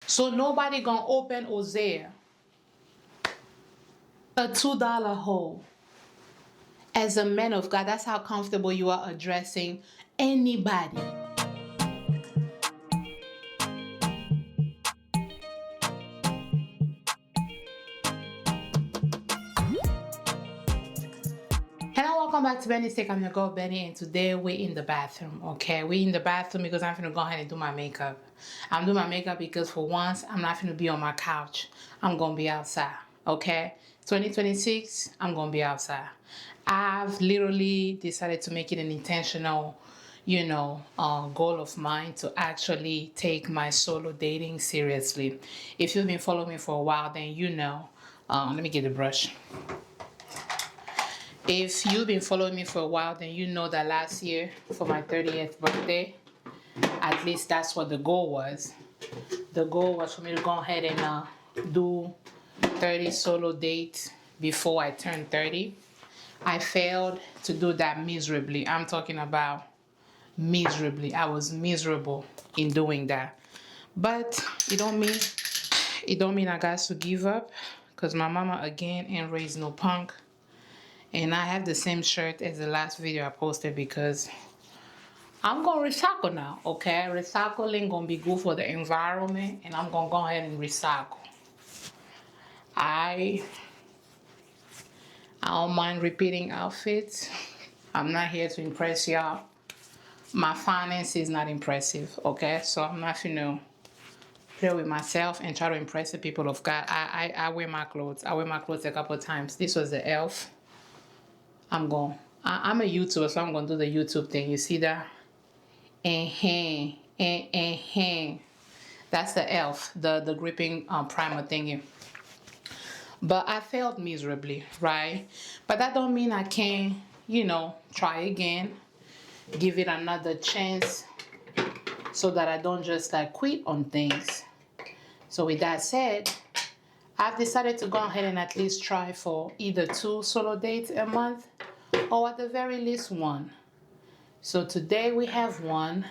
So nobody gonna open Hosea, a $2 hole. As a man of God, that's how comfortable you are addressing anybody. Hello, welcome back to bennystake. I'm your girl Benny, and today we're in the bathroom. Okay, we're in the bathroom because I'm gonna go ahead and do my makeup. I'm doing my makeup because for once I'm not gonna be on my couch. I'm gonna be outside. Okay, 2026, I'm gonna be outside. I've literally decided to make it an intentional, goal of mine to actually take my solo dating seriously. If you've been following me for a while, then you know. Let me get the brush. If you've been following me for a while, then you know that last year for my 30th birthday, at least that's what the goal was. The goal was for me to go ahead and do 30 solo dates before I turned 30. I failed to do that miserably. I'm talking about miserably. I was miserable in doing that. But it don't mean I got to give up, because my mama again ain't raised no punk. And I have the same shirt as the last video I posted because I'm going to recycle now, okay? Recycling going to be good for the environment, and I'm going to go ahead and recycle. I don't mind repeating outfits. I'm not here to impress y'all. My finance is not impressive, okay? So I'm not going to play with myself and try to impress the people of God. I wear my clothes. I wear my clothes a couple of times. This was the elf. I'm a YouTuber, so I'm going to do the YouTube thing. You see that? That's the elf, the gripping primer thingy. But I failed miserably, right? But that don't mean I can't, try again, give it another chance, so that I don't just quit on things. So with that said, I've decided to go ahead and at least try for either 2 solo dates a month, or at the very least 1. So today we have one.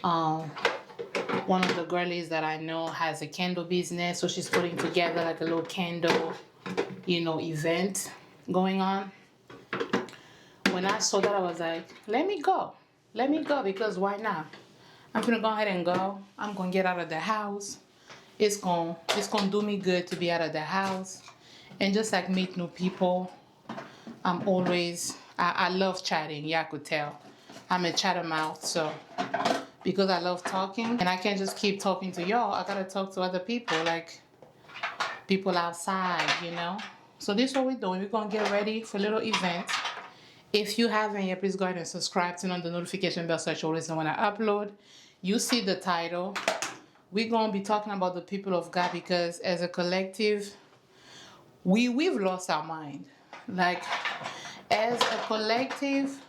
One of the girlies that I know has a candle business, so she's putting together a little candle, event going on. When I saw that, I was like, let me go, because why not? I'm gonna go ahead and go. I'm gonna get out of the house. It's gonna do me good to be out of the house and just meet new people. I love chatting. Yeah, I could tell. I'm a chatter mouth, so because I love talking and I can't just keep talking to y'all, I gotta talk to other people, people outside, So this is what we're doing. We're gonna get ready for a little event. If you haven't yet, please go ahead and subscribe, turn on the notification bell so that you always know when I upload. You see the title. We're gonna be talking about the people of God, because as a collective, we've lost our mind. As a collective,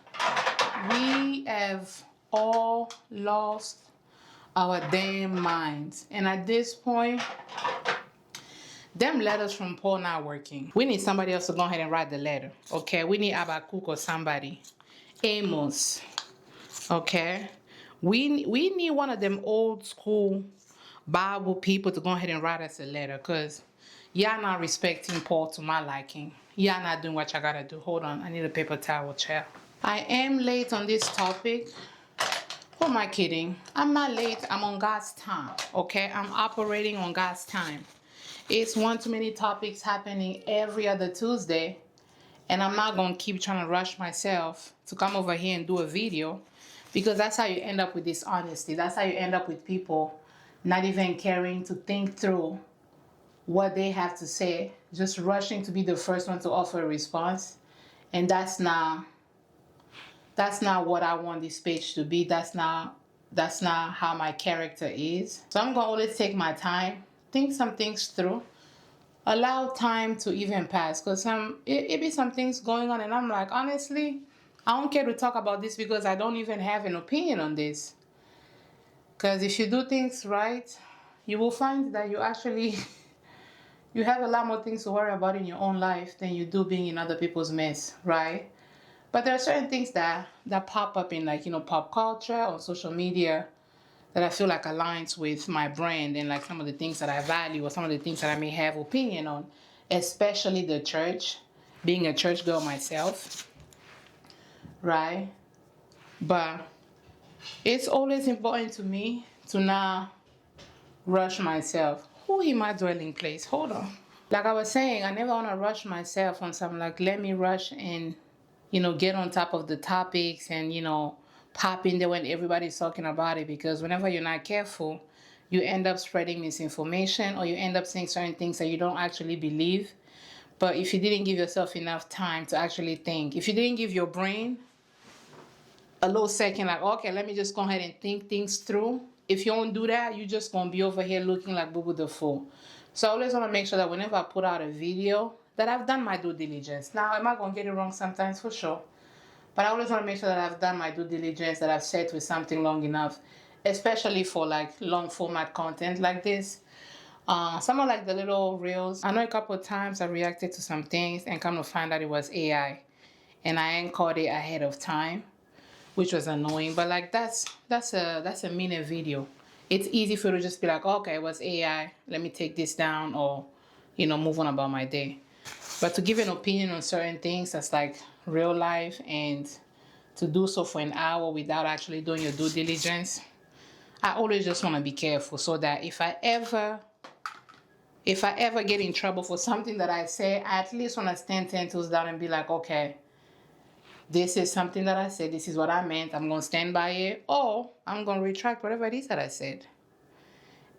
we have all lost our damn minds. And at this point, them letters from Paul not working. We need somebody else to go ahead and write the letter. Okay, we need Habakkuk or somebody. Amos. Okay, we need one of them old school Bible people to go ahead and write us a letter, because y'all not respecting Paul to my liking. Y'all not doing what y'all gotta do. Hold on, I need a paper towel, child. I am late on this topic. Who am I kidding? I'm not late. I'm on God's time. Okay, I'm operating on God's time. It's one too many topics happening every other Tuesday, and I'm not gonna keep trying to rush myself to come over here and do a video, because that's how you end up with dishonesty. That's how you end up with people not even caring to think through what they have to say, just rushing to be the first one to offer a response. And that's not what I want this page to be. That's not how my character is. So I'm gonna always take my time, think some things through, allow time to even pass, because it be some things going on and I'm like, honestly, I don't care to talk about this because I don't even have an opinion on this. Because if you do things right, you will find that you actually you have a lot more things to worry about in your own life than you do being in other people's mess, right? But there are certain things that pop up in pop culture or social media that I feel like aligns with my brand and like some of the things that I value or some of the things that I may have opinion on, especially the church, being a church girl myself, right? But it's always important to me to not rush myself. Who in my dwelling place? Hold on. Like I was saying, I never want to rush myself on something like, let me rush and, get on top of the topics and, pop in there when everybody's talking about it. Because whenever you're not careful, you end up spreading misinformation or you end up saying certain things that you don't actually believe. But if you didn't give yourself enough time to actually think, if you didn't give your brain a little second, like, okay, let me just go ahead and think things through. If you don't do that, you're just going to be over here looking like Boo Boo the Fool. So I always want to make sure that whenever I put out a video, that I've done my due diligence. Now, am I going to get it wrong sometimes? For sure. But I always want to make sure that I've done my due diligence, that I've sat with something long enough, especially for like long format content like this. Some of like the little reels. I know a couple of times I reacted to some things and come to find out it was AI. And I ain't caught it ahead of time, which was annoying. But like that's a minute video. It's easy for you to just be like, okay, it was AI. Let me take this down or, move on about my day. But to give an opinion on certain things that's like real life and to do so for an hour without actually doing your due diligence, I always just want to be careful so that if I ever get in trouble for something that I say, I at least want to stand 10 toes down and be like, okay, this is something that I said, this is what I meant, I'm going to stand by it, or I'm going to retract whatever it is that I said.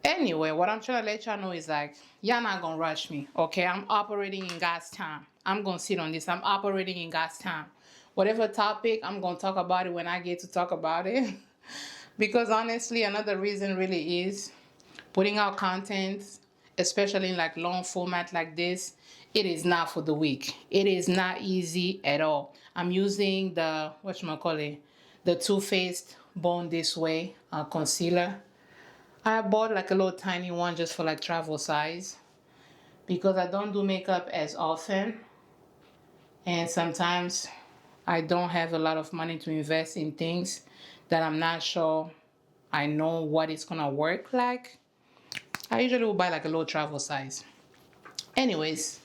Anyway, what I'm trying to let y'all know is like, y'all not going to rush me, okay? I'm operating in God's time. I'm going to sit on this. I'm operating in God's time. Whatever topic, I'm going to talk about it when I get to talk about it. Because honestly, another reason really is putting out content, especially in like long format like this, it is not for the weak. It is not easy at all. I'm using the, the Too Faced Born This Way concealer. I bought like a little tiny one just for like travel size because I don't do makeup as often. And sometimes I don't have a lot of money to invest in things that I'm not sure I know what it's gonna work like. I usually will buy like a little travel size. Anyways,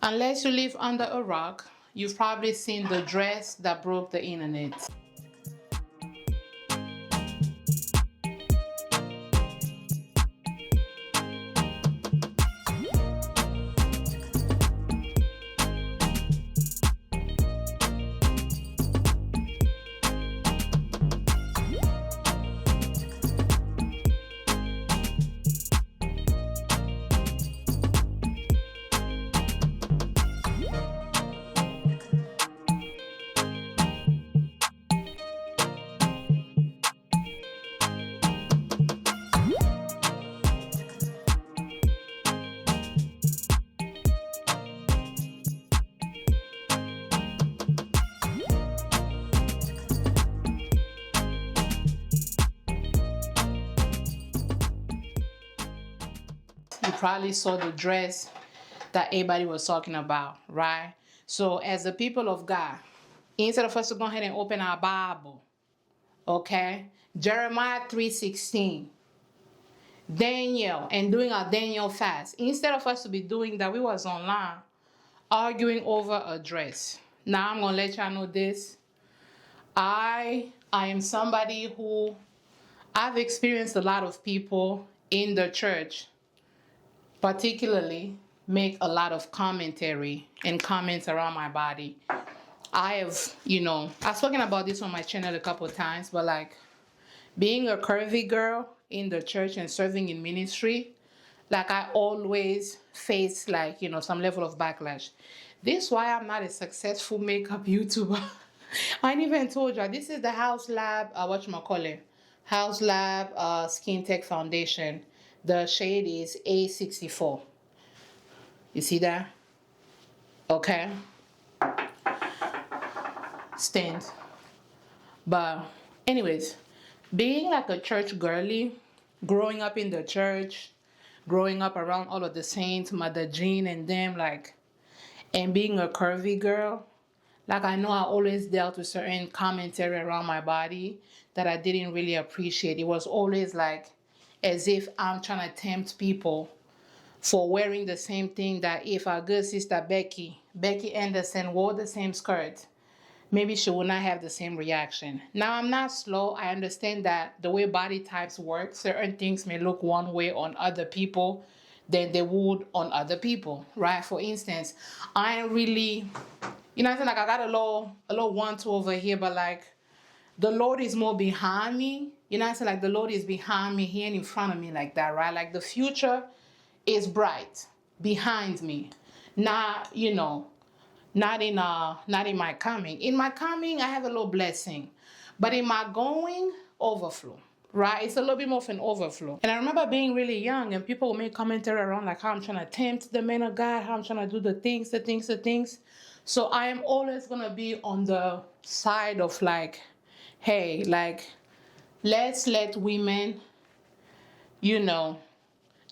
unless you live under a rock, you've probably seen the dress that broke the internet. You probably saw the dress that everybody was talking about, right? So as the people of God, instead of us to go ahead and open our Bible, okay? Jeremiah 3:16, Daniel, and doing our Daniel fast. Instead of us to be doing that, we was online arguing over a dress. Now I'm going to let y'all know this. I am somebody who I've experienced a lot of people in the church particularly make a lot of commentary and comments around my body. I have, I've spoken about this on my channel a couple of times, but like being a curvy girl in the church and serving in ministry, like I always face like, some level of backlash. This is why I'm not a successful makeup YouTuber. I ain't even told you, this is the House Lab, House Lab Skin Tech Foundation. The shade is A64. You see that? Okay. Stand. But anyways, being like a church girly, growing up in the church, growing up around all of the saints, Mother Jean and them, like, and being a curvy girl, Like I know I always dealt with certain commentary around my body that I didn't really appreciate. It was always like as if I'm trying to tempt people for wearing the same thing that if our good sister Becky Anderson wore the same skirt, maybe she will not have the same reaction. Now, I'm not slow. I understand that the way body types work, certain things may look one way on other people than they would on other people, right? For instance, I ain't really, you know what I'm saying? Like I got a little 1-2 over here, but like the Lord is more behind me. You know what I'm saying? Like the Lord is behind me, He ain't in front of me like that, right? Like the future is bright behind me. Not, not in my coming. In my coming, I have a little blessing. But in my going, overflow. Right? It's a little bit more of an overflow. And I remember being really young and people would make commentary around like how I'm trying to tempt the men of God, how I'm trying to do the things. So I am always gonna be on the side of like, hey, like, let's let women,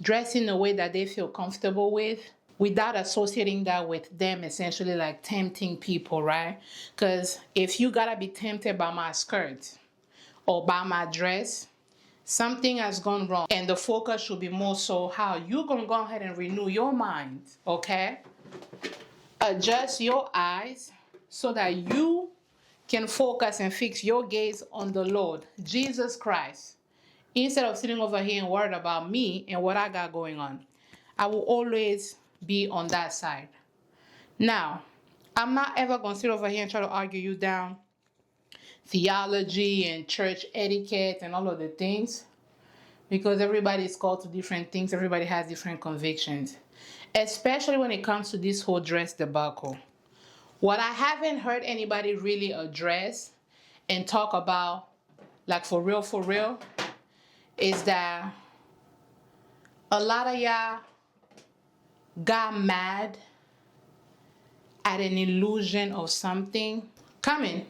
dress in a way that they feel comfortable with without associating that with them essentially like tempting people, right? Because if you gotta be tempted by my skirt or by my dress, something has gone wrong. And the focus should be more so how you're gonna go ahead and renew your mind, okay? Adjust your eyes so that you can focus and fix your gaze on the Lord, Jesus Christ. Instead of sitting over here and worried about me and what I got going on, I will always be on that side. Now, I'm not ever going to sit over here and try to argue you down theology and church etiquette and all of the things, because everybody is called to different things. Everybody has different convictions, especially when it comes to this whole dress debacle. What I haven't heard anybody really address and talk about, like for real, is that a lot of y'all got mad at an illusion of something coming.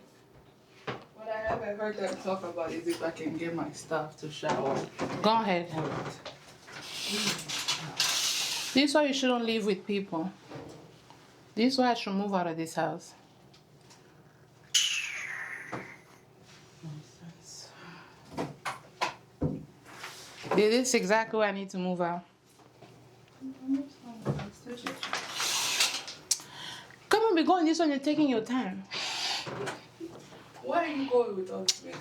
What I haven't heard them talk about is if I can get my stuff to shower. Go ahead. This is why you shouldn't live with people. This is why I should move out of this house. This is exactly why I need to move out. Come on, be going this one, you're taking your time. Where are you going with all this makeup?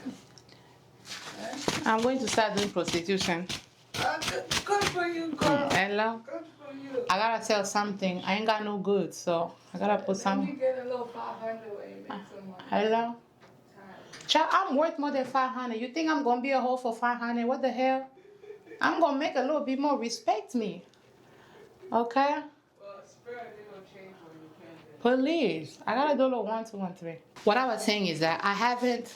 I'm going to start doing prostitution. Good for you, girl. Hello? Good for you. I gotta sell something. I ain't got no goods, so I gotta put some. Let me get a little 500 when you make some money. Hello? Child, I'm worth more than 500. You think I'm gonna be a hoe for 500? What the hell? I'm gonna make a little bit more. Respect me. Okay? Well, spirit ain't gonna change when you can. Please. I gotta do a little 1, 2, 1, 3. What I was saying is that I haven't.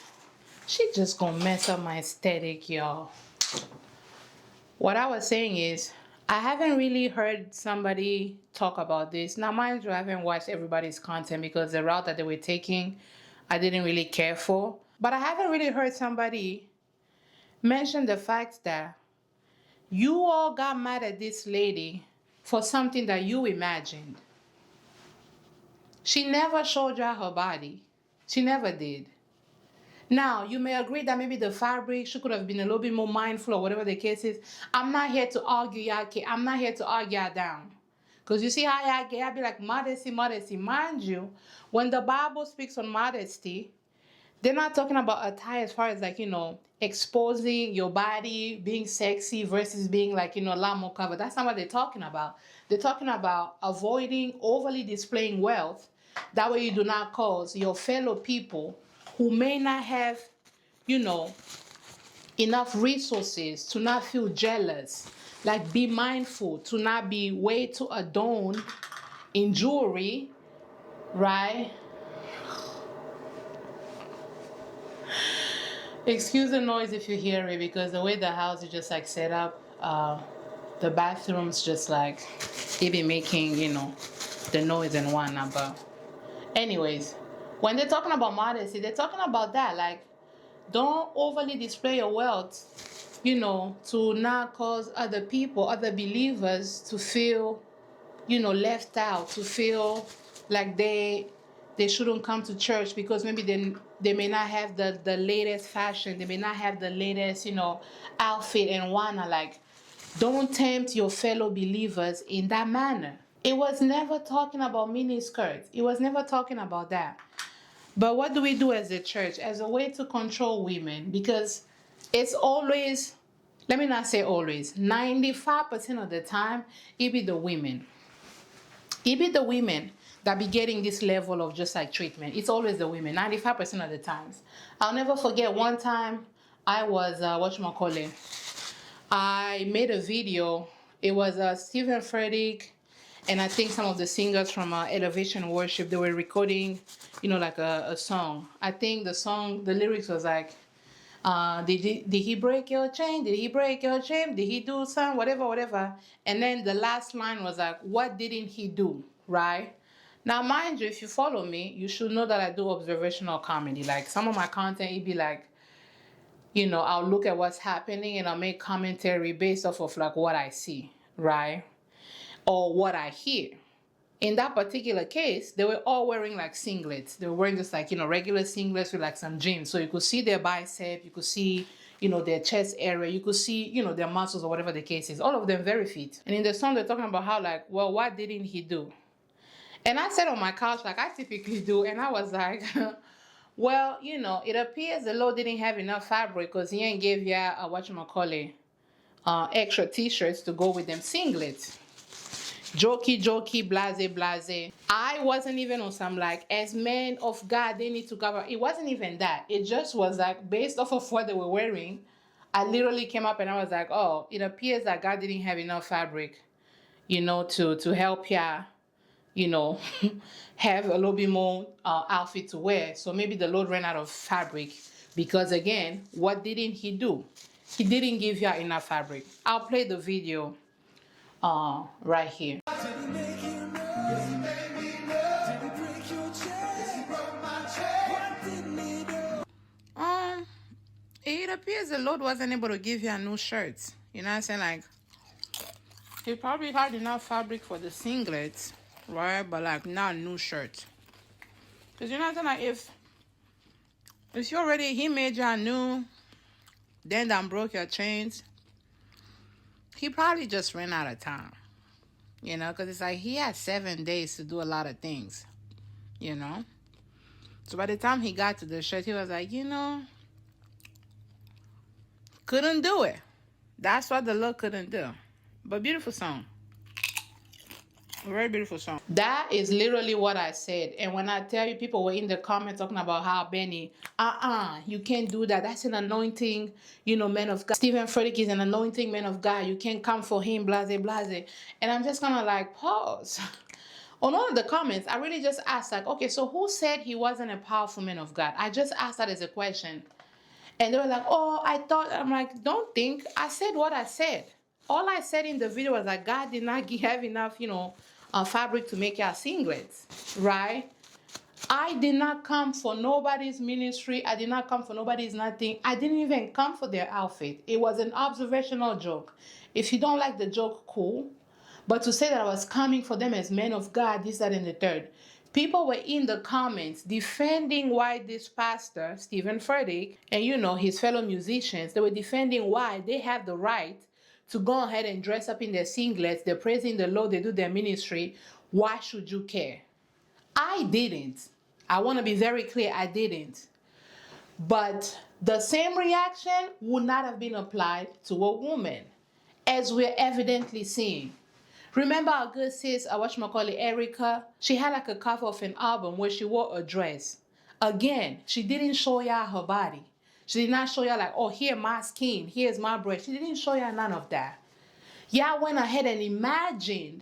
She just gonna mess up my aesthetic, y'all. What I was saying is, I haven't really heard somebody talk about this. Now, mind you, I haven't watched everybody's content because the route that they were taking, I didn't really care for. But I haven't really heard somebody mention the fact that you all got mad at this lady for something that you imagined. She never showed you her body. She never did. Now, you may agree that maybe the fabric, she could have been a little bit more mindful or whatever the case is. I'm not here to argue y'all. I'm not here to argue y'all down. Because you see how y'all get, I'll be like, modesty. Mind you, when the Bible speaks on modesty, they're not talking about attire as far as like, exposing your body, being sexy versus being like, a lot more covered. That's not what they're talking about. They're talking about avoiding overly displaying wealth. That way you do not cause your fellow people who may not have, enough resources to not feel jealous. Like, be mindful to not be way too adorned in jewelry, right? Excuse the noise if you hear it, because the way the house is just like set up, the bathroom's just like, they be making, the noise and whatnot. But anyways, when they're talking about modesty, they're talking about that. Like, don't overly display your wealth, to not cause other people, other believers to feel, left out, to feel like they they shouldn't come to church because maybe they may not have the latest fashion, they may not have the latest, outfit and whatnot. Like, don't tempt your fellow believers in that manner. It was never talking about mini skirts. It was never talking about that. But what do we do as a church as a way to control women? Because it's always, let me not say always, 95% of the time, it be the women. It be the women that be getting this level of just like treatment. It's always the women, 95% of the times. I'll never forget one time I was, I made a video. It was Stephen Frederick and I think some of the singers from Elevation Worship, they were recording, like a song. I think the lyrics was like, did he break your chain? Did he break your chain? Did he do something? Whatever, whatever. And then the last line was like, what didn't he do? Right? Now, mind you, if you follow me, you should know that I do observational comedy. Like some of my content, it'd be like, I'll look at what's happening and I'll make commentary based off of like what I see, right? Or what I hear. In that particular case, they were all wearing like singlets. They were wearing just like, regular singlets with like some jeans. So you could see their bicep, you could see, their chest area, you could see, their muscles or whatever the case is. All of them very fit. And in the song, they're talking about how like, well, what didn't he do? And I sat on my couch like I typically do. And I was like, well, it appears the Lord didn't have enough fabric because he ain't give ya extra t-shirts to go with them singlets. Jokey, blase. I wasn't even on some like, as men of God, they need to cover. It wasn't even that. It just was like, based off of what they were wearing, I literally came up and I was like, oh, it appears that God didn't have enough fabric, to help ya, have a little bit more outfit to wear. So maybe the Lord ran out of fabric because again, what didn't he do? He didn't give ya enough fabric. I'll play the video right here. It appears the Lord wasn't able to give you a new shirt. You know what I'm saying? Like, he probably had enough fabric for the singlets, right? But like, not new shirt. Because you know what I'm saying? Like, if you already, he made you a new, then broke your chains, he probably just ran out of time. Because it's like he had 7 days to do a lot of things, So by the time he got to the shirt, he was like, couldn't do it. That's what the Lord couldn't do. But beautiful song. Very beautiful song. That is literally what I said. And when I tell you, people were in the comments talking about how Benny, you can't do that. That's an anointing, man of God. Stephen Frederick is an anointing man of God. You can't come for him, blase, blase. And I'm just gonna like pause. On all of the comments, I really just asked like, okay, so who said he wasn't a powerful man of God? I just asked that as a question. And they were like, oh, I thought, I'm like, don't think. I said what I said. All I said in the video was that God did not have enough, fabric to make your singlets, right? I did not come for nobody's ministry. I did not come for nobody's nothing. I didn't even come for their outfit. It was an observational joke. If you don't like the joke, cool. But to say that I was coming for them as men of God, this, that, and the third. People were in the comments defending why this pastor, Stephen Frederick, and his fellow musicians, they were defending why they have the right to go ahead and dress up in their singlets. They're praising the Lord, they do their ministry. Why should you care? I didn't. I want to be very clear, I didn't. But the same reaction would not have been applied to a woman, as we're evidently seeing. Remember our good sis, Erica? She had like a cover of an album where she wore a dress. Again, she didn't show y'all her body. She did not show y'all like, oh, here's my skin, here's my breast. She didn't show y'all none of that. Y'all went ahead and imagined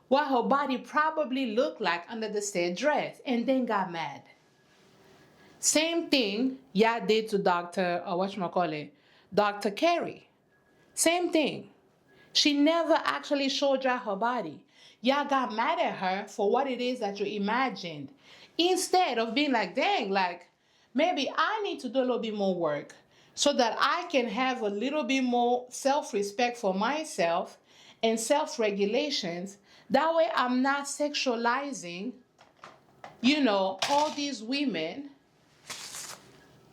what her body probably looked like under the said dress and then got mad. Same thing y'all did to Dr. Carey. Same thing. She never actually showed y'all her body. Y'all got mad at her for what it is that you imagined. Instead of being like, dang, like, maybe I need to do a little bit more work so that I can have a little bit more self-respect for myself and self-regulations. That way I'm not sexualizing all these women,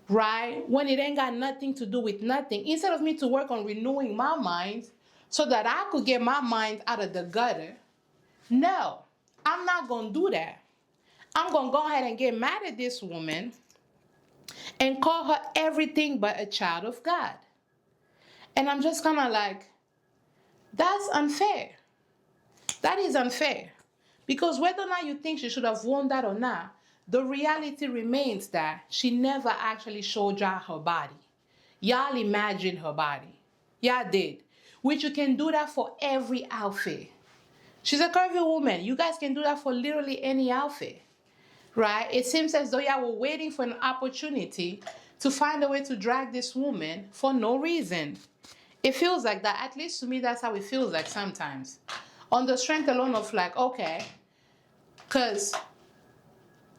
right, when it ain't got nothing to do with nothing, instead of me to work on renewing my mind so that I could get my mind out of the gutter, no, I'm not going to do that. I'm going to go ahead and get mad at this woman and call her everything but a child of God. And I'm just kind of like, that's unfair. That is unfair. Because whether or not you think she should have won that or not, the reality remains that she never actually showed y'all her body. Y'all imagined her body. Y'all did. Which you can do that for every outfit. She's a curvy woman. You guys can do that for literally any outfit. Right? It seems as though y'all were waiting for an opportunity to find a way to drag this woman for no reason. It feels like that. At least to me, that's how it feels like sometimes. On the strength alone of like, okay, because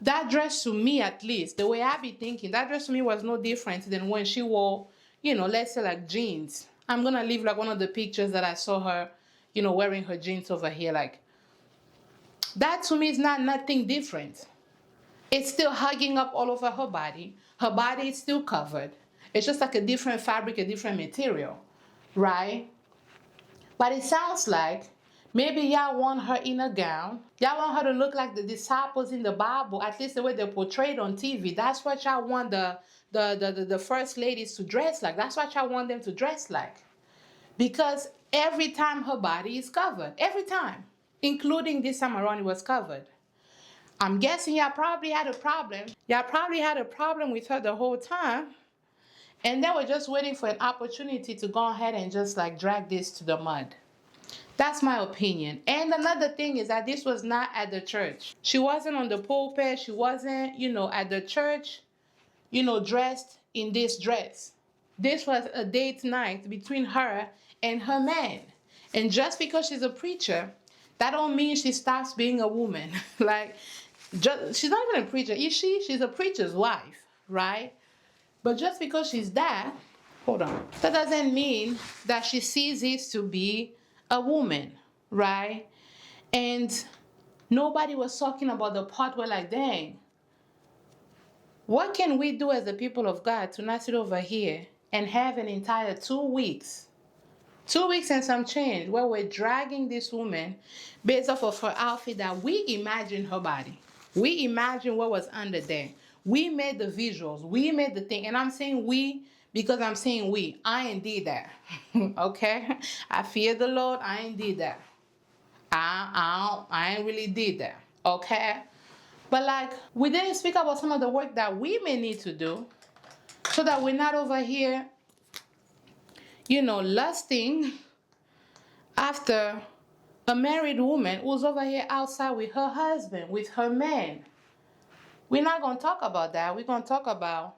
that dress to me, at least, the way I be thinking, that dress to me was no different than when she wore, let's say like jeans. I'm going to leave like one of the pictures that I saw her, wearing her jeans over here. Like, that to me is not nothing different. It's still hugging up all over her body. Her body is still covered. It's just like a different fabric, a different material, right? But it sounds like maybe y'all want her in a gown. Y'all want her to look like the disciples in the Bible, at least the way they're portrayed on TV. That's what y'all want the first ladies to dress like. That's what y'all want them to dress like. Because every time her body is covered. Every time. Including this time around it was covered. I'm guessing y'all probably had a problem. Y'all probably had a problem with her the whole time. And they were just waiting for an opportunity to go ahead and just like drag this to the mud. That's my opinion. And another thing is that this was not at the church. She wasn't on the pulpit. She wasn't, at the church, dressed in this dress. This was a date night between her and her man. And just because she's a preacher, that don't mean she stops being a woman. She's not even a preacher, is she? She's a preacher's wife, right? But just because she's that doesn't mean that she ceases to be a woman, right? And nobody was talking about the part where like, dang, what can we do as the people of God to not sit over here and have an entire 2 weeks? 2 weeks and some change where we're dragging this woman based off of her outfit that we imagine her body. We imagine what was under there. We made the visuals. We made the thing. And I'm saying we because I'm saying we. I ain't did that. Okay? I fear the Lord. I ain't did that. I ain't really did that. Okay? But like, we didn't speak about some of the work that we may need to do so that we're not over here, lusting after a married woman who's over here outside with her husband, with her man. We're not going to talk about that. We're going to talk about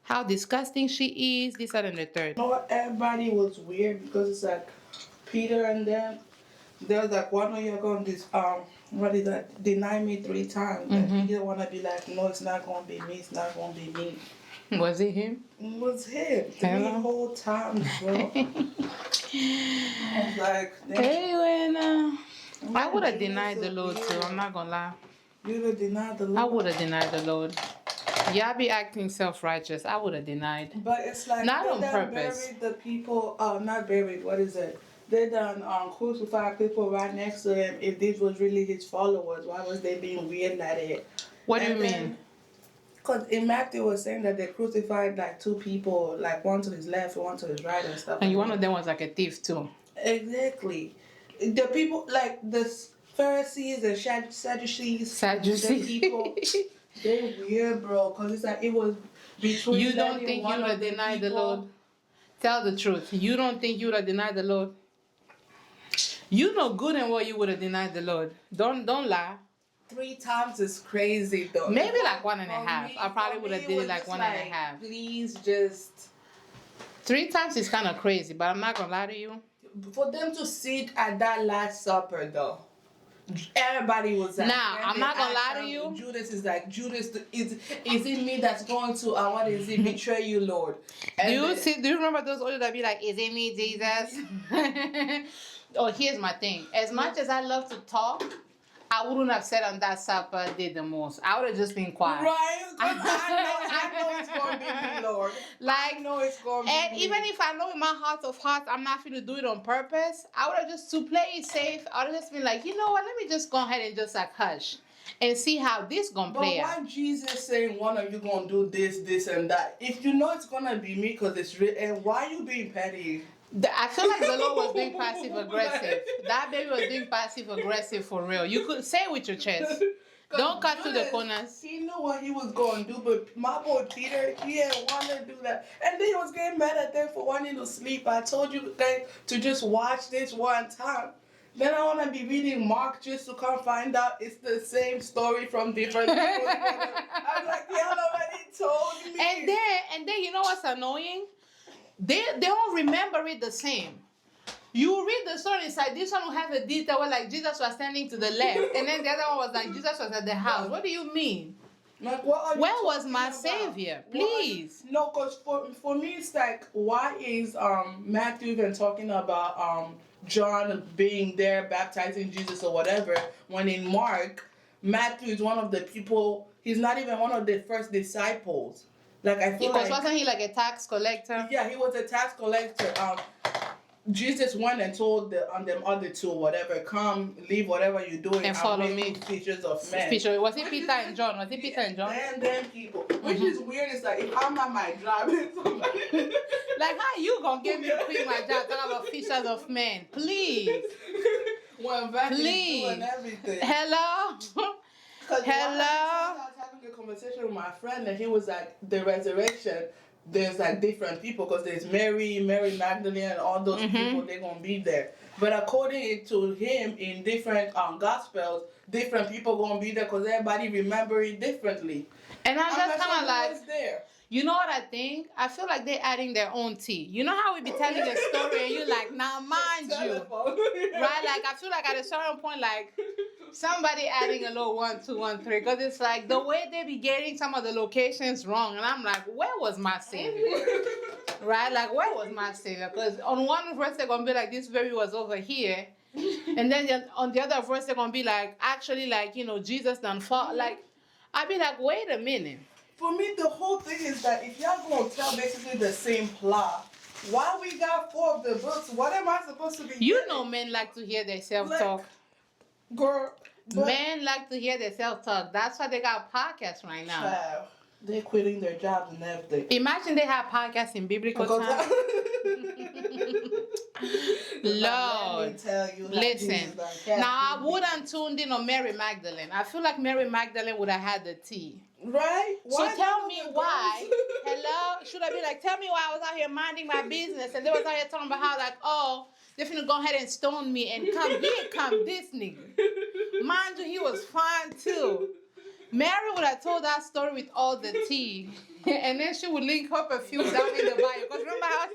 how disgusting she is, this, that, and the third. Everybody was weird because it's like Peter and them. They're like, why don't you go on this, what is that, deny me 3 times. And he didn't want to be like, no, it's not going to be me, it's not going to be me. Was it him? It was him. 3 whole times, bro. I was like, I would have denied the Lord too, I'm not going to lie. You would have denied the Lord? I would have denied the Lord. Y'all be acting self-righteous. I would have denied. But it's like, not on done purpose. Buried the people, not buried, what is it? They done crucified people right next to him. If this was really his followers, why was they being weird like that? What do you mean? Because in Matthew was saying that they crucified like 2 people, like one to his left and one to his right and stuff. And one of them was like a thief too. Exactly. The people, like the Pharisees and Sadducees. The people, they're weird, bro. Because it's like it was between. You don't think you would have denied the Lord? Tell the truth. You don't think you would have denied the Lord? You know good and well you would have denied the Lord. Don't lie. 3 times is crazy though. Maybe like 1.5. I probably would have did it like 1.5. Please just. 3 times is kind of crazy, but I'm not gonna lie to you. For them to sit at that Last Supper though, everybody was like. Now I'm not gonna lie to you. Judas is like, Judas, is it me that's going to what is it, betray you, Lord? Do you remember those orders that be like, is it me, Jesus? Oh, here's my thing. As much as I love to talk, I wouldn't have said on that supper did the most. I would have just been quiet. Right? 'Cause I know it's going to be me, Lord. Like, I know it's going to be and me. even if I know in my heart of hearts I'm not going to do it on purpose, I would have just, to play it safe, I would have just been like, you know what, let me just go ahead and just like hush and see how this going to play But out. why Jesus saying one of you going to do this, and that? If you know it's going to be me because it's written, why you being petty? I feel like the Lord was being passive aggressive. That baby was being passive aggressive for real. You could say it with your chest. Don't cut to the corners. He knew what he was going to do, but my boy Peter, he didn't want to do that. And then he was getting mad at them for wanting to sleep. I told you guys to just watch this one time. Then I want to be reading Mark just to come find out it's the same story from different people. I'm like, y'all already told me. And then you know what's annoying? They don't remember it the same. You read the story, it's like this one will have a detail where like Jesus was standing to the left, and then the other one was like Jesus was at the house. What do you mean? Like, what are you Where was talking my about? savior? Please. No, because for me it's like, why is Matthew even talking about John being there baptizing Jesus or whatever, when in Mark Matthew is one of the people, he's not even one of the first disciples. Like, I feel Because like, wasn't he like a tax collector? yeah, he was a tax collector. Jesus went and told them other two, whatever, come, leave whatever you're doing And follow me. Teachers of men. Was it Peter and John? Was it Peter and John? And them people. Which is weird. It's like, if I'm at my job, Like, how you gonna give me quit my job talking about fishers of men? Please. when back Please. doing everything. Hello? Hello? I was having a conversation with my friend, and he was like, the resurrection, there's like different people, because there's Mary Magdalene, and all those people, they're going to be there. But according to him, in different gospels, different people going to be there because everybody remember it differently. And I'm just kind of like, who's there? you know what I think? I feel like they're adding their own tea. You know how we be telling a story and you like, now mind you. Right? Like, I feel like at a certain point, like, somebody adding a little 1, 2, 1, 3. Because it's like, the way they be getting some of the locations wrong. And I'm like, where was my savior? Right? Like, where was my savior? Because on one verse, they're going to be like, this baby was over here. And then on the other verse, they're going to be like, actually, like, you know, Jesus done fought. Like, I'd be like, wait a minute. For me, the whole thing is that if y'all gonna tell basically the same plot, why we got 4 of the books? What am I supposed to be You getting? know men like to hear their self-talk. Girl, Men like to hear their self-talk. That's why they got podcasts right now. child, they're quitting their jobs and everything. Imagine they have podcasts in biblical times. Lord, Let me tell you, listen. Now I wouldn't tuned in on Mary Magdalene. I feel like Mary Magdalene would have had the tea. Right? So tell me why. Hello? Should I be like, tell me why I was out here minding my business and they was out here talking about how like, oh, they're finna go ahead and stone me and come here, come this nigga. Mind you, he was fine too. Mary would have told that story with all the tea. And then she would link her perfume down in the bio. Because remember how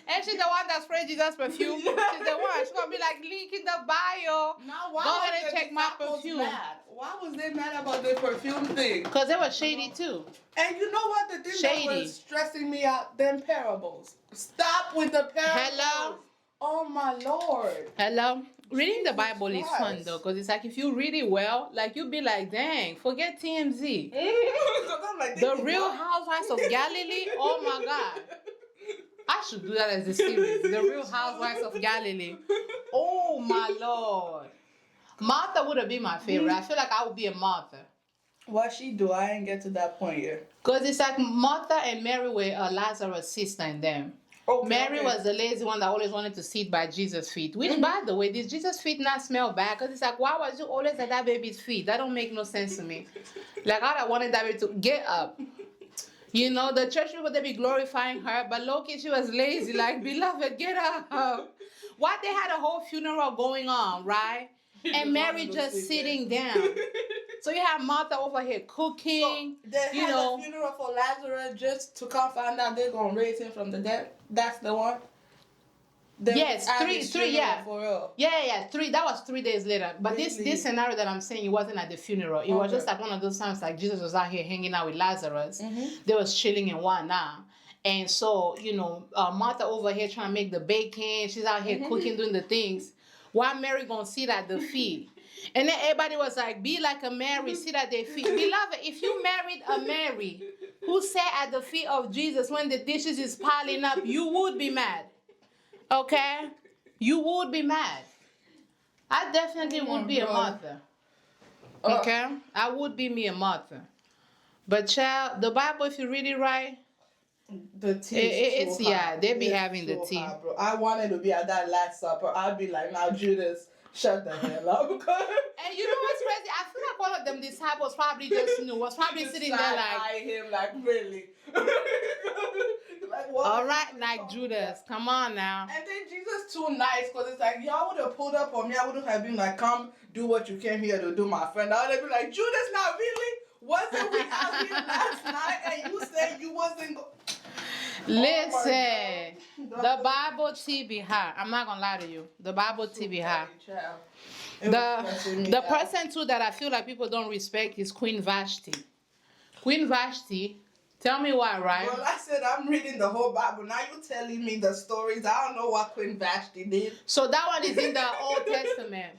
and she's the one that sprayed Jesus' perfume. She's the one. She's going to be like, link in the bio. Now, why go ahead was and the check my disciples perfume. mad? Why was they mad about the perfume thing? Because they were shady too. And you know what? The thing that was stressing me out, them parables. Stop with the parables. Hello? Oh my Lord. Hello? Reading the Jesus Bible is fun Christ. though, because it's like if you read it well, like you'll be like, dang, forget TMZ. I'm like, The Real Housewives of Galilee, oh my God. I should do that as a series. The Real Housewives of Galilee. Oh my Lord. Martha would have been my favorite. I feel like I would be a Martha. What she do? I ain't get to that point yet. Because it's like Martha and Mary were Lazarus' sister and them. Okay, Mary was the lazy one that always wanted to sit by Jesus' feet. Which, by the way, did Jesus' feet not smell bad? Because it's like, why was you always at that baby's feet? That don't make no sense to me. Like, I wanted that baby to get up. You know, the church people, they be glorifying her, but low-key, she was lazy. Like, beloved, get up. Why they had a whole funeral going on, right? And Mary just sitting down. So you have Martha over here cooking. So they had a funeral for Lazarus just to come find out they're gonna raise him from the dead. That's the one. Yes, three, yeah. For real. Yeah, 3. That was 3 days later. But Really? this scenario that I'm saying, it wasn't at the funeral. It was just like one of those times like Jesus was out here hanging out with Lazarus. They was chilling in one now. And so, you know, Martha over here trying to make the bacon. She's out here cooking, doing the things. While Mary gonna sit at the feet. And then everybody was like, be like a Mary, sit at their feet. Beloved, if you married a Mary who sat at the feet of Jesus when the dishes is piling up, you would be mad. Okay? You would be mad. I definitely would be a Martha. Okay? I would be me a Martha. But child, the Bible, if you read it right, the tea is so high. they be It's having the so tea. high, bro. I wanted to be at that Last Supper. I'd be like, now Judas, shut the hell up. And you know what's crazy? I feel like one of them disciples probably just knew, was probably sitting there like, eye him like, really? Like, what? All right, like Judas, come on now. And then Jesus too nice, because it's like, y'all would have pulled up on me. I wouldn't have been like, come do what you came here to do, my friend. I would have been like, Judas, not really? Wasn't we out here last night and you said you wasn't Listen, the Bible tea be high. I'm not gonna lie to you. The Bible tea be high. The person too that I feel like people don't respect is Queen Vashti. Queen Vashti, tell me why, right? Well, I said I'm reading the whole Bible. Now you're telling me the stories. I don't know what Queen Vashti did. So that one is in the Old Testament.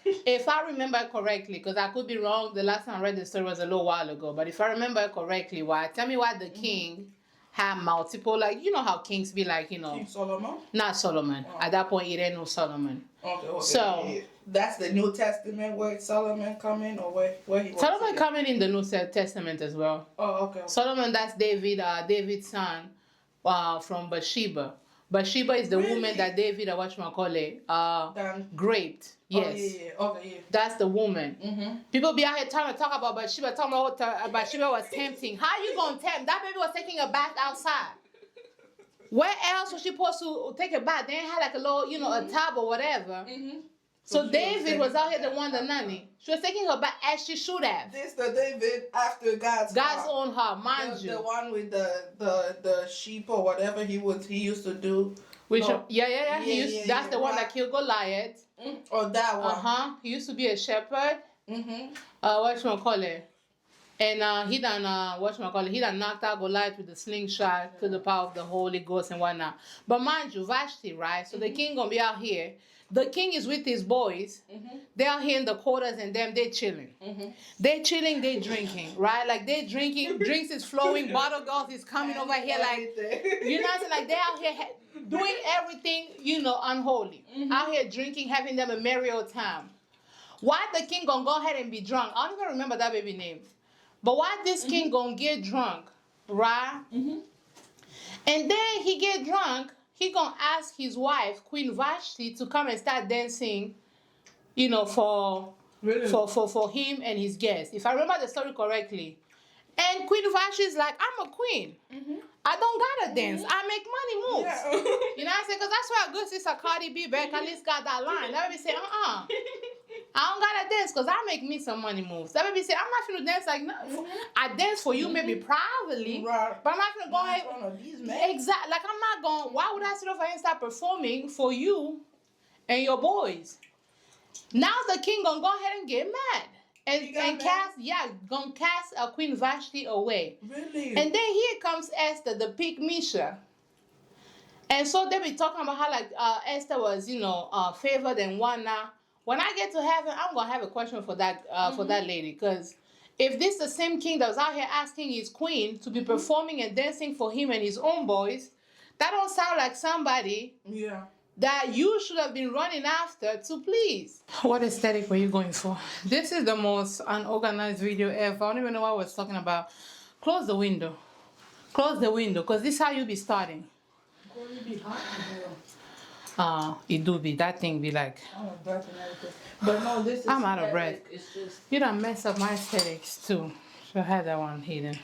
If I remember correctly, because I could be wrong, the last time I read the story was a little while ago, but if I remember correctly, why? Tell me why the king had multiple, like, you know how kings be like, you know. King Solomon? Not Solomon. Oh. At that point, it ain't no Solomon. Okay. So, yeah. That's the New Testament where Solomon come in, or where he was? Solomon coming in the New Testament as well. Oh, okay. Solomon, that's David's son from Bathsheba. Bathsheba is the woman that David, raped. Yes. Oh, yeah. Okay, yeah. That's the woman. Mm-hmm. People be out here trying to talk about Bathsheba, talking about what Bathsheba was tempting. How you gonna tempt? That baby was taking a bath outside. Where else was she supposed to take a bath? They ain't had like a little, you know, a tub or whatever. Mm-hmm. So David was out here the one, the nanny. She was taking her bath as she should have. This the David after God's own her, mind you. The one with the sheep or whatever he used to do. Which that's the one that killed Goliath. Or that one. He used to be a shepherd. Whatchamacallit. And he done knocked out Goliath with the slingshot to the power of the Holy Ghost and whatnot. But mind you, Vashti, right? So the king gonna be out here. The king is with his boys. They're out here in the quarters and they chilling. They chilling, they drinking, right? Like they drinking, drinks is flowing, bottle girls is coming over here like, you know what I'm saying? Like they out here doing everything, you know, unholy. Out here drinking, having them a merry old time. Why the king gonna go ahead and be drunk? I don't even remember that baby name. But why this king gonna get drunk, right? And then he get drunk, he gonna ask his wife, Queen Vashti, to come and start dancing, you know, for him and his guests. If I remember the story correctly. And Queen Vashti is like, I'm a queen. I don't gotta dance. I make money moves. Yeah. You know what I'm saying? Because that's why a good sister Cardi B back at least got that line. That baby say, I don't gotta dance because I make me some money moves. That baby say, I'm not gonna dance like no. I dance for you maybe privately, but I'm not gonna go ahead. Exactly. Like I'm not going. Why would I sit over and start performing for you and your boys? Now the king gonna go ahead and get mad. And gonna cast Queen Vashti away. Really? And then here comes Esther, the big Misha. And so they be talking about how like Esther was, you know, favored and whatnot. When I get to heaven, I'm gonna have a question for that lady, because if this is the same king that was out here asking his queen to be performing and dancing for him and his own boys, that don't sound like somebody. Yeah. That you should have been running after to please. What aesthetic were you going for? This is the most unorganized video ever. I don't even know what I was talking about. Close the window. Close the window, because this is how you be starting. It do be. That thing be like... I'm out of breath and everything. But no, this is... I'm out of breath. It's just... You done mess up my aesthetics too. So I had that one hidden.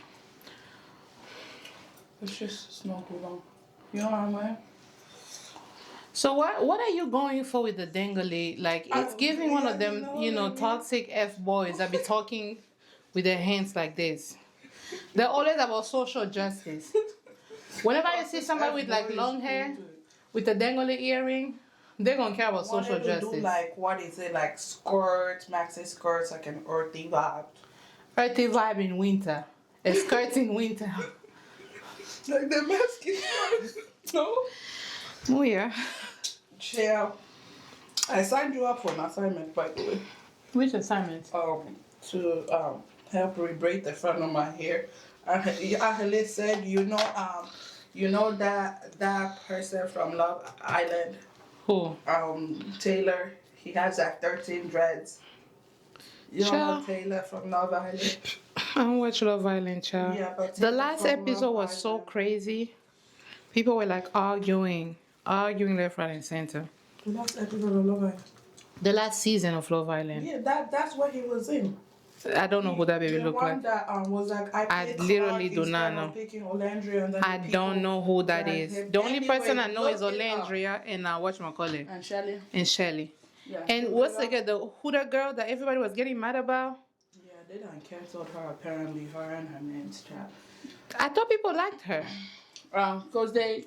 It's just smoke along. You know what I mean? So what are you going for with the dangly? Like, it's giving one of them, you know, toxic F-boys that be talking with their hands like this. They're always about social justice. Whenever you see somebody with, like, long hair, with a dangly earring, they're going to care about social justice. Do, like, what is it, like, skirts, maxi skirts, like an earthy vibe. Earthy vibe in winter. A skirt in winter. Like the maxi skirts. No? Oh, yeah. Chill. I signed you up for an assignment, by the way. Which assignment? To help rebraid the front of my hair. Ahele said, you know that person from Love Island, Who? Taylor. He has like 13 dreads. You don't know Child. Taylor from Love Island? I don't watch Love Island, child. Yeah, but The Taylor last from episode Love was so Island. crazy. People were like arguing left, right, and center. The last episode of Love Island. The last season of Love Island. Yeah, that's what he was in. I don't know who that baby The looked one like. that was like I literally do not know. I don't know who that is. The only person I know is Olandria and whatchamacallit. And Shelly. And Shelly. Yeah. And what's who the girl that everybody was getting mad about? Yeah, they done canceled her apparently, her and her man's child. I thought people liked her. Because there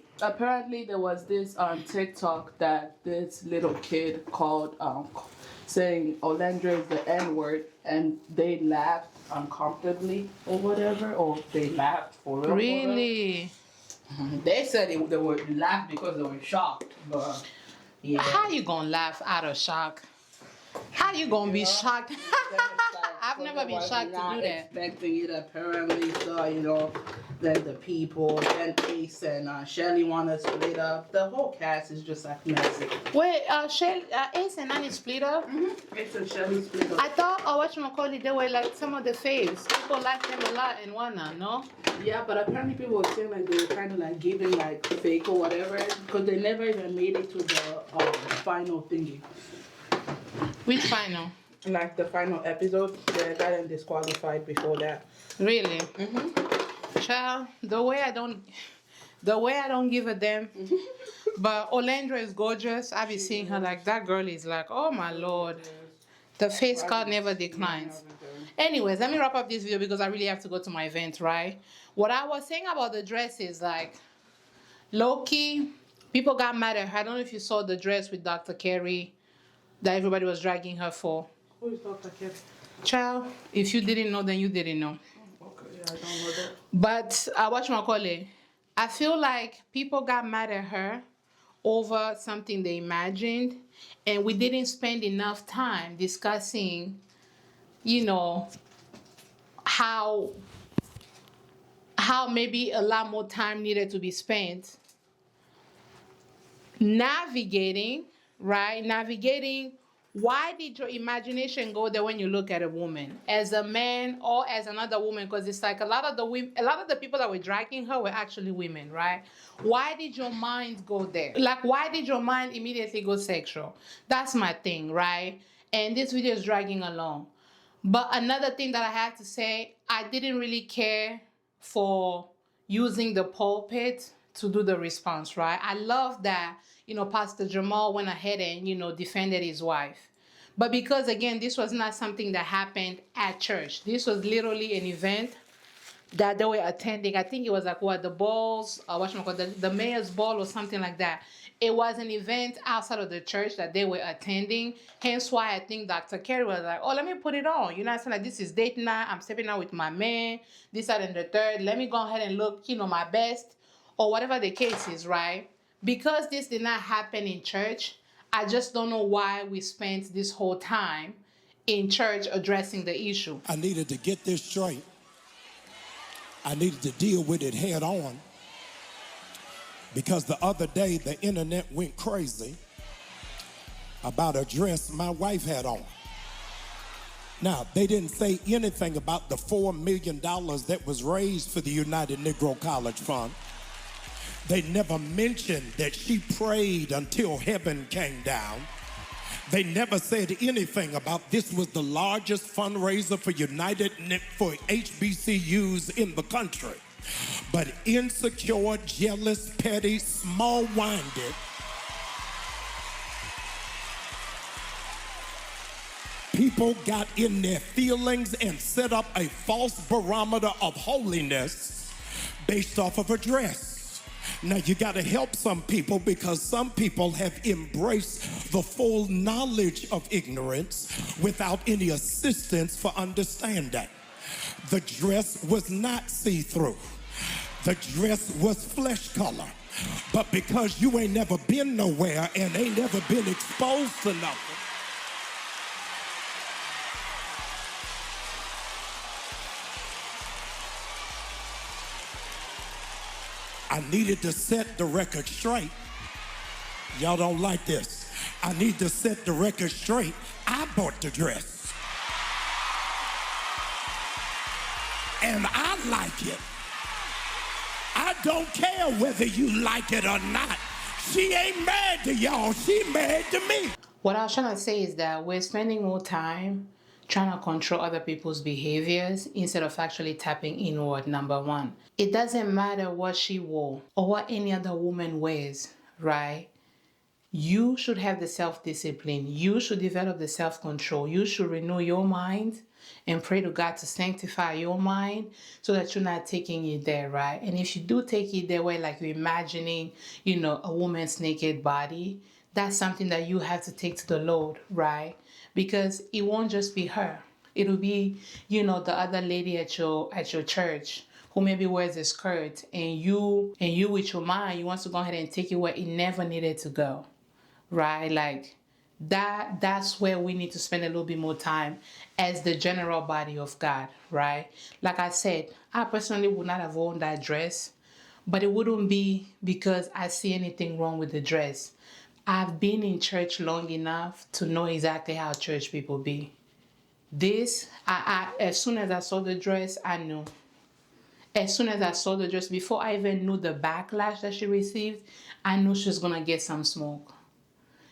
was this on TikTok that this little kid called saying Olandra is the N-word, and they laughed uncomfortably or whatever, or they laughed for real. Really? They said they were laughed because they were shocked, but yeah. How you gonna laugh out of shock? How you gonna be shocked? I've never been shocked to do that. Expecting it apparently, so then the people, then Ace and Shelly want to split up. The whole cast is just like messy. Wait, Ace and Annie split up? Mm-hmm. Ace and Shelly split up. I thought, whatchamacallit, they were like some of the faves. People liked them a lot in Wana, no? Yeah, but apparently people were saying like they were kind of like giving like fake or whatever, because they never even made it to the final thingy. Which final? Like the final episode, they got them disqualified before that. Really? Mm-hmm. Child, the way I don't give a damn. But Olandra is gorgeous. I be seeing her like that girl is like, oh my lord. The face card never declines. Anyways, let me wrap up this video because I really have to go to my event, right? What I was saying about the dress is like, low-key, people got mad at her. I don't know if you saw the dress with Dr. Carey that everybody was dragging her for. Who is Dr. Carey? Child, if you didn't know, then you didn't know. Okay, yeah, I don't know that. But whatchamacallit, I feel like people got mad at her over something they imagined, and we didn't spend enough time discussing, how maybe a lot more time needed to be spent navigating, right? Navigating, why did your imagination go there when you look at a woman as a man or as another woman? Because it's like a lot of the people that were dragging her were actually women, right? Why did your mind go there? Like, why did your mind immediately go sexual? That's my thing, right? And this video is dragging along. But another thing that I have to say, I didn't really care for using the pulpit to do the response, right? I love that, Pastor Jamal went ahead and, defended his wife. But because, again, this was not something that happened at church. This was literally an event that they were attending. I think it was like, the balls, the mayor's ball or something like that. It was an event outside of the church that they were attending. Hence why I think Dr. Carey was like, oh, let me put it on. You know what I'm saying? Like, this is date night. I'm stepping out with my man. This, that, and the third. Let me go ahead and look, my best. Or whatever the case is, right? Because this did not happen in church, I just don't know why we spent this whole time in church addressing the issue. I needed to get this straight. I needed to deal with it head on. Because the other day, the internet went crazy about a dress my wife had on. Now, they didn't say anything about the $4 million that was raised for the United Negro College Fund. They never mentioned that she prayed until heaven came down. They never said anything about this was the largest fundraiser for HBCUs in the country. But insecure, jealous, petty, small-minded people got in their feelings and set up a false barometer of holiness based off of a dress. Now, you got to help some people because some people have embraced the full knowledge of ignorance without any assistance for understanding. The dress was not see-through. The dress was flesh color. But because you ain't never been nowhere and ain't never been exposed to nothing, I needed to set the record straight. Y'all don't like this. I need to set the record straight. I bought the dress. And I like it. I don't care whether you like it or not. She ain't mad to y'all. She mad to me. What I was trying to say is that we're spending more time trying to control other people's behaviors instead of actually tapping inward, number one. It doesn't matter what she wore or what any other woman wears, right? You should have the self-discipline. You should develop the self-control. You should renew your mind and pray to God to sanctify your mind so that you're not taking it there, right? And if you do take it there where like you're imagining, a woman's naked body, that's something that you have to take to the Lord, right? Because it won't just be her. It'll be, the other lady at your church who maybe wears a skirt, and you with your mind, you want to go ahead and take it where it never needed to go, right? Like that's where we need to spend a little bit more time as the general body of God, right? Like I said, I personally would not have worn that dress, but it wouldn't be because I see anything wrong with the dress. I've been in church long enough to know exactly how church people be. This, as soon as I saw the dress, I knew. As soon as I saw the dress, before I even knew the backlash that she received, I knew she was going to get some smoke.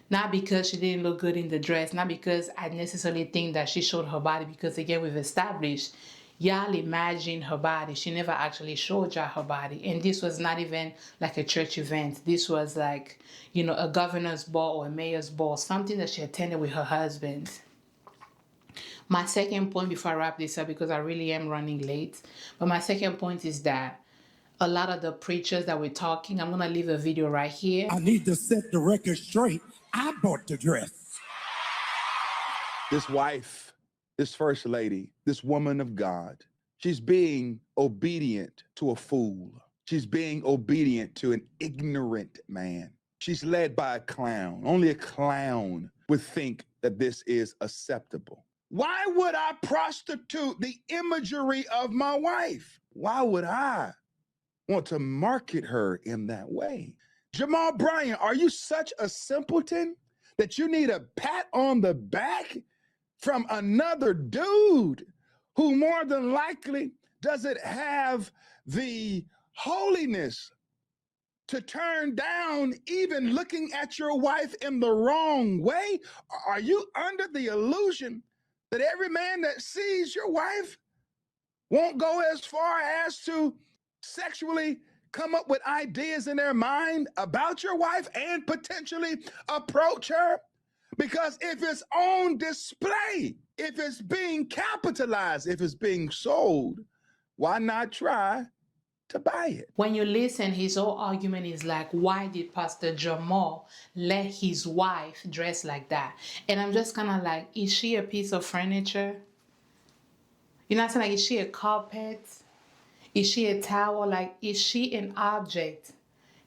Not because she didn't look good in the dress, not because I necessarily think that she showed her body, because again, we've established, y'all imagine her body. She never actually showed y'all her body. And this was not even like a church event. This was like, a governor's ball or a mayor's ball, something that she attended with her husband. My second point before I wrap this up, because I really am running late, but my second point is that a lot of the preachers that we're talking, I'm going to leave a video right here. I need to set the record straight. I bought the dress. This wife, this first lady, this woman of God, she's being obedient to a fool. She's being obedient to an ignorant man. She's led by a clown. Only a clown would think that this is acceptable. Why would I prostitute the imagery of my wife? Why would I want to market her in that way? Jamal Bryant, are you such a simpleton that you need a pat on the back from another dude who more than likely doesn't have the holiness to turn down even looking at your wife in the wrong way? Are you under the illusion that every man that sees your wife won't go as far as to sexually come up with ideas in their mind about your wife and potentially approach her? Because if it's on display, if it's being capitalized, if it's being sold, why not try to buy it? When you listen, his whole argument is like, why did Pastor Jamal let his wife dress like that? And I'm just kind of like, is she a piece of furniture? You know what I'm saying? Like, is she a carpet? Is she a towel? Like, is she an object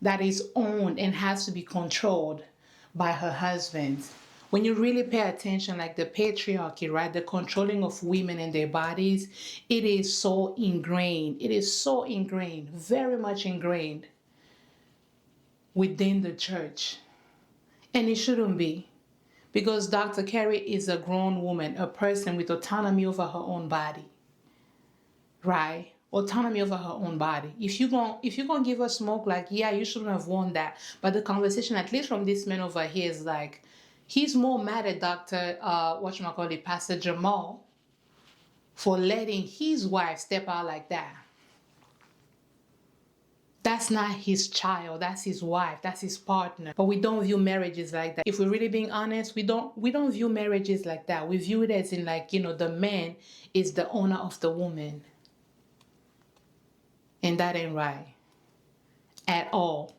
that is owned and has to be controlled by her husband? When you really pay attention, like the patriarchy, right? The controlling of women and their bodies, it is so ingrained. It is so ingrained, very much ingrained within the church. And it shouldn't be. Because Dr. Carey is a grown woman, a person with autonomy over her own body. Right? Autonomy over her own body. If you're gonna give her smoke, like, yeah, you shouldn't have worn that. But the conversation, at least from this man over here, is like, he's more mad at Pastor Jamal for letting his wife step out like that. That's not his child, that's his wife, that's his partner. But we don't view marriages like that. If we're really being honest, we don't view marriages like that. We view it as in like, the man is the owner of the woman. And that ain't right at all,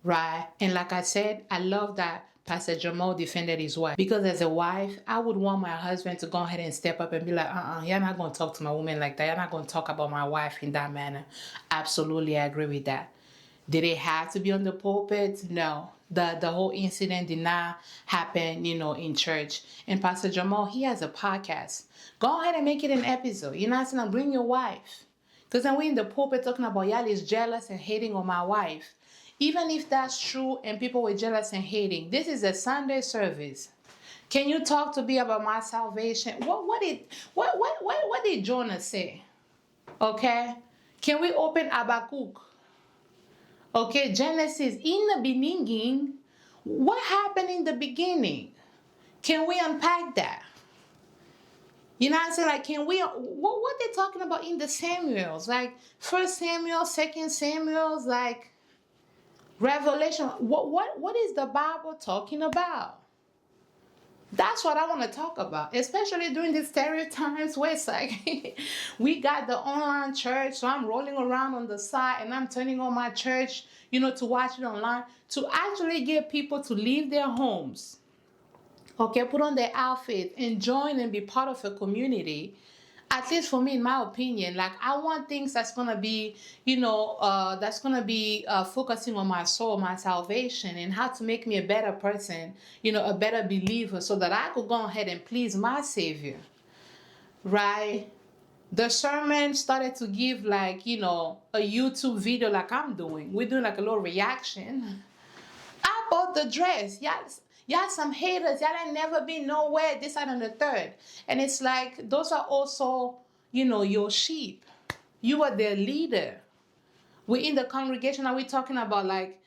right? And like I said, I love that Pastor Jamal defended his wife, because as a wife, I would want my husband to go ahead and step up and be like, you're not going to talk to my woman like that. You're not going to talk about my wife in that manner. Absolutely, I agree with that. Did it have to be on the pulpit? No. The whole incident did not happen, in church. And Pastor Jamal, he has a podcast. Go ahead and make it an episode. You know what I'm saying? Bring your wife. Because then we're in the pulpit talking about y'all is jealous and hating on my wife. Even if that's true and people were jealous and hating, this is a Sunday service. Can you talk to me about my salvation? What did Jonah say? Okay? Can we open Habakkuk? Okay, Genesis, in the beginning, what happened in the beginning? Can we unpack that? You know what I'm saying? Like, can we, what they talking about in the Samuels? Like, 1 Samuel, 2 Samuel, like, Revelation. What is the Bible talking about? That's what I want to talk about, especially during these stereotypes where it's like, we got the online church, so I'm rolling around on the side and I'm turning on my church, to watch it online, to actually get people to leave their homes, okay, put on their outfit and join and be part of a community. At least for me, in my opinion, like, I want things that's gonna be, focusing on my soul, my salvation, and how to make me a better person, a better believer, so that I could go ahead and please my Savior, right? The sermon started to give, like, a YouTube video like I'm doing. We're doing like a little reaction. I bought the dress. Y'all some haters. Y'all ain't never been nowhere, this, that, and the third. And it's like, those are also, your sheep. You are their leader. We're in the congregation and we're talking about, like,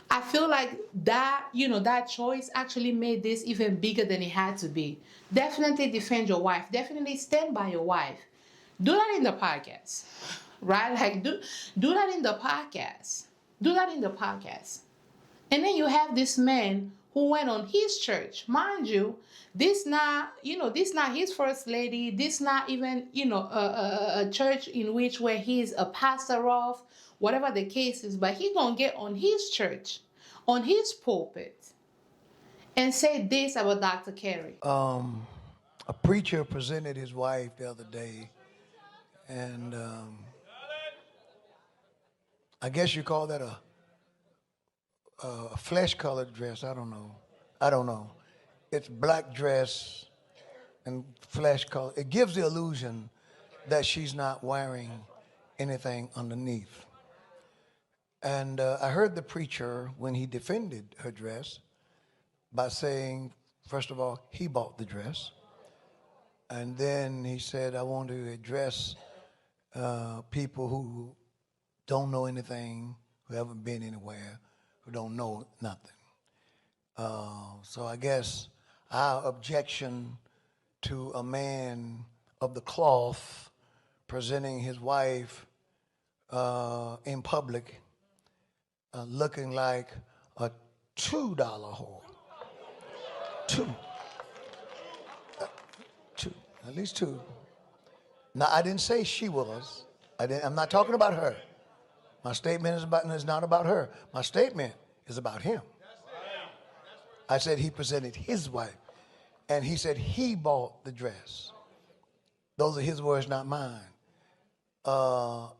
I feel like that, that choice actually made this even bigger than it had to be. Definitely defend your wife. Definitely stand by your wife. Do that in the podcast, right? Like, do that in the podcast. Do that in the podcast. And then you have this man who went on his church. Mind you, this not his first lady. This not even, a church in which where he's a pastor of, whatever the case is. But he gonna get on his church, on his pulpit, and say this about Dr. Carey. A preacher presented his wife the other day, and I guess you call that a flesh-colored dress. I don't know. It's black dress and flesh color. It gives the illusion that she's not wearing anything underneath. And I heard the preacher, when he defended her dress, by saying, first of all, he bought the dress. And then he said, I want to address people who don't know anything, who haven't been anywhere, who don't know nothing. So I guess our objection to a man of the cloth presenting his wife in public looking like a $2 whore. Two, at least two. Now, I didn't say she was. I'm not talking about her. My statement is not about her. My statement is about him. I said he presented his wife, and he said he bought the dress. Those are his words, not mine.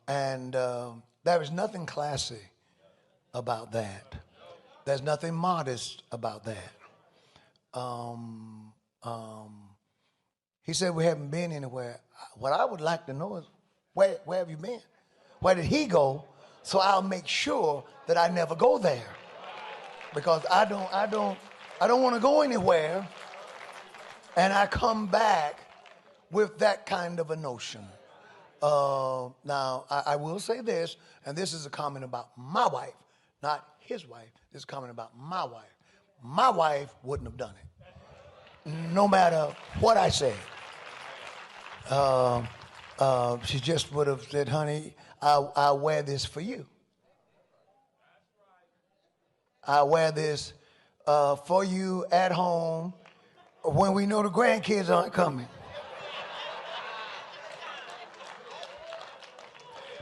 And there is nothing classy about that. There's nothing modest about that. He said we haven't been anywhere. What I would like to know is where have you been? Where did he go? So I'll make sure that I never go there, because I don't want to go anywhere and I come back with that kind of a notion. Now I will say this, and this is a comment about my wife, not his wife. This is a comment about my wife. My wife wouldn't have done it, no matter what I said. She just would have said, honey, I'll wear this for you. I'll wear this for you at home when we know the grandkids aren't coming.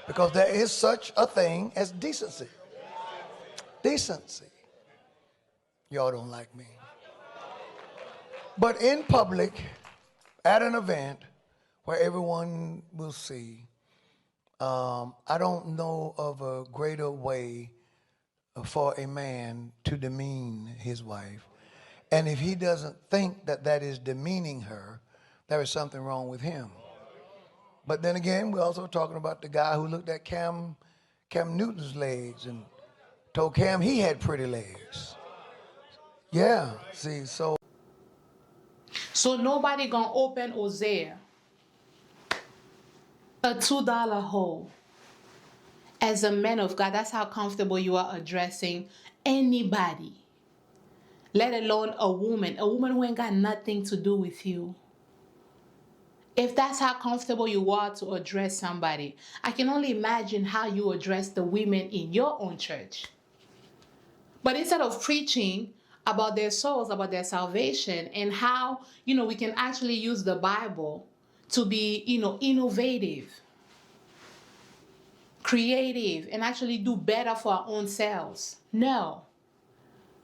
Because there is such a thing as decency. Decency. Y'all don't like me. But in public, at an event where everyone will see, I don't know of a greater way for a man to demean his wife. And if he doesn't think that that is demeaning her, there is something wrong with him. But then again, we're also talking about the guy who looked at Cam Newton's legs and told Cam he had pretty legs. Yeah, see, so nobody gonna open Hosea, a $2 hole. As a man of God, that's how comfortable you are addressing anybody, let alone a woman who ain't got nothing to do with you. If that's how comfortable you are to address somebody, I can only imagine how you address the women in your own church. But instead of preaching about their souls, about their salvation, and how, we can actually use the Bible to be, innovative, creative, and actually do better for our own selves. No.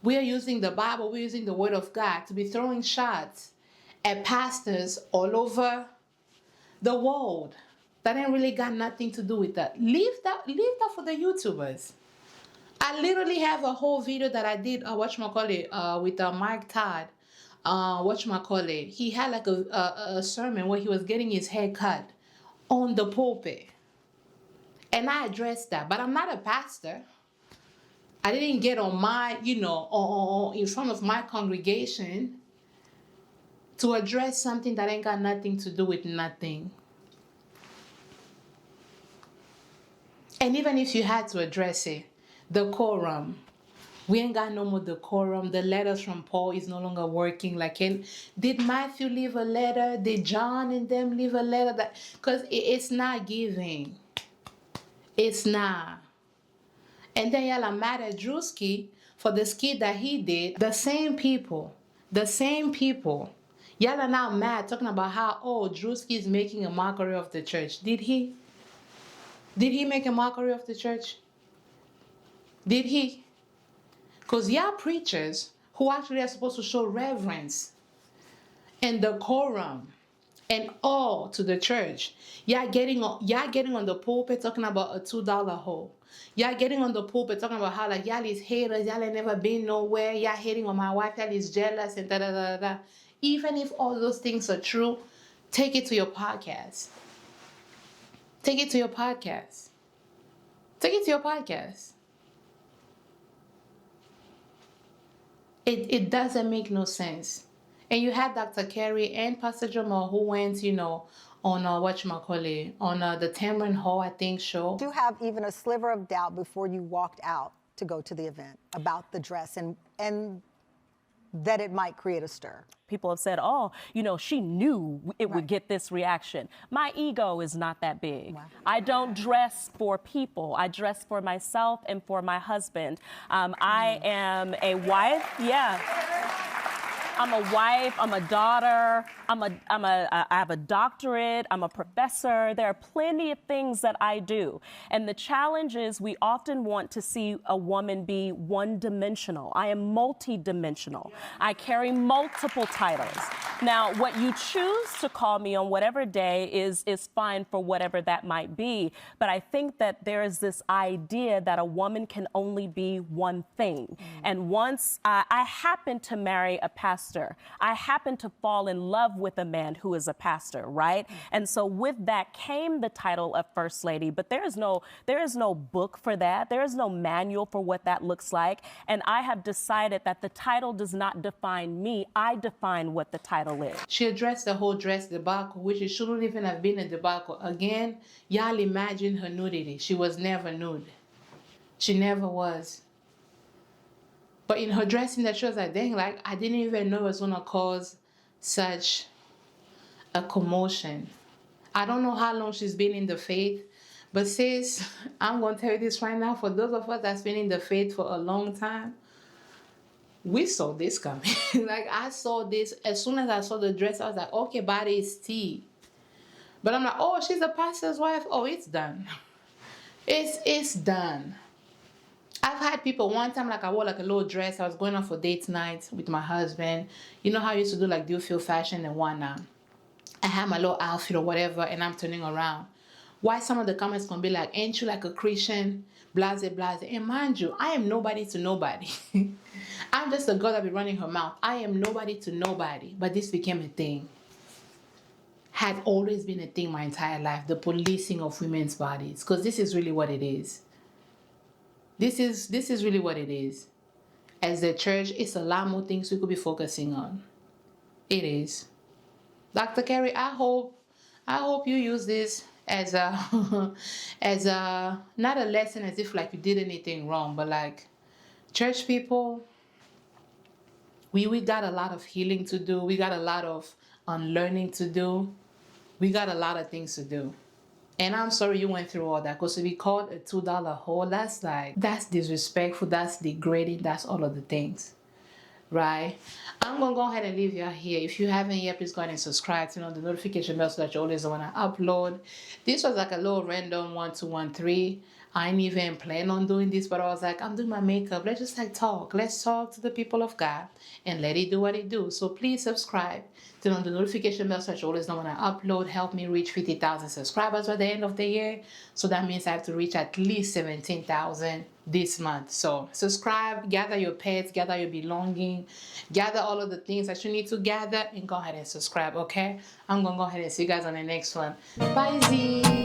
We are using the Bible, we're using the Word of God to be throwing shots at pastors all over the world that ain't really got nothing to do with that. Leave that for the YouTubers. I literally have a whole video that I did, with Mike Todd. He had like a sermon where he was getting his hair cut on the pulpit. And I addressed that, but I'm not a pastor. I didn't get on my, in front of my congregation to address something that ain't got nothing to do with nothing. And even if you had to address it, decorum. We ain't got no more decorum. The letters from Paul is no longer working. Did Matthew leave a letter? Did John and them leave a letter? Because it's not giving. It's not. And then y'all are mad at Drewski for the skit that he did. The same people. Y'all are now mad talking about how, Drewski is making a mockery of the church. Did he? Did he make a mockery of the church? Did he? Because y'all preachers who actually are supposed to show reverence and decorum and awe to the church, y'all getting on the pulpit talking about a $2 hole. Y'all getting on the pulpit talking about how y'all is haters, y'all ain't never been nowhere, y'all hating on my wife, y'all is jealous and da. Even if all those things are true, take it to your podcast. Take it to your podcast. It doesn't make no sense. And you had Dr. Carey and Pastor Jamal who went, on the Tamron Hall, I think, show. Do you have even a sliver of doubt before you walked out to go to the event about the dress and that it might create a stir? People have said, she knew it would get this reaction. My ego is not that big. Wow. I don't dress for people. I dress for myself and for my husband. I am a wife. Yeah. I'm a wife, I'm a daughter, I have a doctorate, I'm a professor. There are plenty of things that I do. And the challenge is we often want to see a woman be one-dimensional. I am multi-dimensional. I carry multiple titles. Now, what you choose to call me on whatever day is fine for whatever that might be. But I think that there is this idea that a woman can only be one thing. And once I happen to marry a pastor, I happen to fall in love with a man who is a pastor, right? And so with that came the title of First Lady, but there is no book for that. There is no manual for what that looks like. And I have decided that the title does not define me. I define what the title is. She addressed the whole dress debacle, which it shouldn't even have been a debacle. Again, y'all imagine her nudity. She was never nude. She never was. But in her dressing, that she was like, dang, I didn't even know it was going to cause such a commotion. I don't know how long she's been in the faith, but sis, I'm going to tell you this right now. For those of us that's been in the faith for a long time, we saw this coming. I saw this. As soon as I saw the dress, I was like, okay, body is tea. But I'm like, she's a pastor's wife. It's done. It's done. I've had people one time, I wore a little dress. I was going out for date night with my husband. You know how I used to do do you feel fashion and whatnot. I had my little outfit or whatever and I'm turning around. Why some of the comments gonna be like, ain't you like a Christian? Blase, blase. And mind you, I am nobody to nobody. I'm just a girl that be running her mouth. I am nobody to nobody. But this became a thing. had always been a thing my entire life, the policing of women's bodies, because this is really what it is. This is really what it is. As the church, it's a lot more things we could be focusing on. It is. Dr. Carey, I hope you use this as a as a not a lesson as if like you did anything wrong, but like church people, we got a lot of healing to do. We got a lot of unlearning to do. We got a lot of things to do. And I'm sorry you went through all that, because to be called a $2 whore, that's disrespectful, that's degrading, that's all of the things. Right? I'm going to go ahead and leave you out here. If you haven't yet, please go ahead and subscribe, turn on the notification bell so that you always know when I upload. This was like a little random 1-2-1-3. I didn't even plan on doing this, but I was like, I'm doing my makeup. Let's just like talk. Let's talk to the people of God and let it do what it do. So please subscribe, turn on the notification bell so that you always know when I upload. Help me reach 50,000 subscribers by the end of the year. So that means I have to reach at least 17,000 this month. So subscribe, gather your pets, gather your belonging, gather all of the things that you need to gather, and go ahead and subscribe, okay? I'm gonna go ahead and see you guys on the next one. Bye, Z.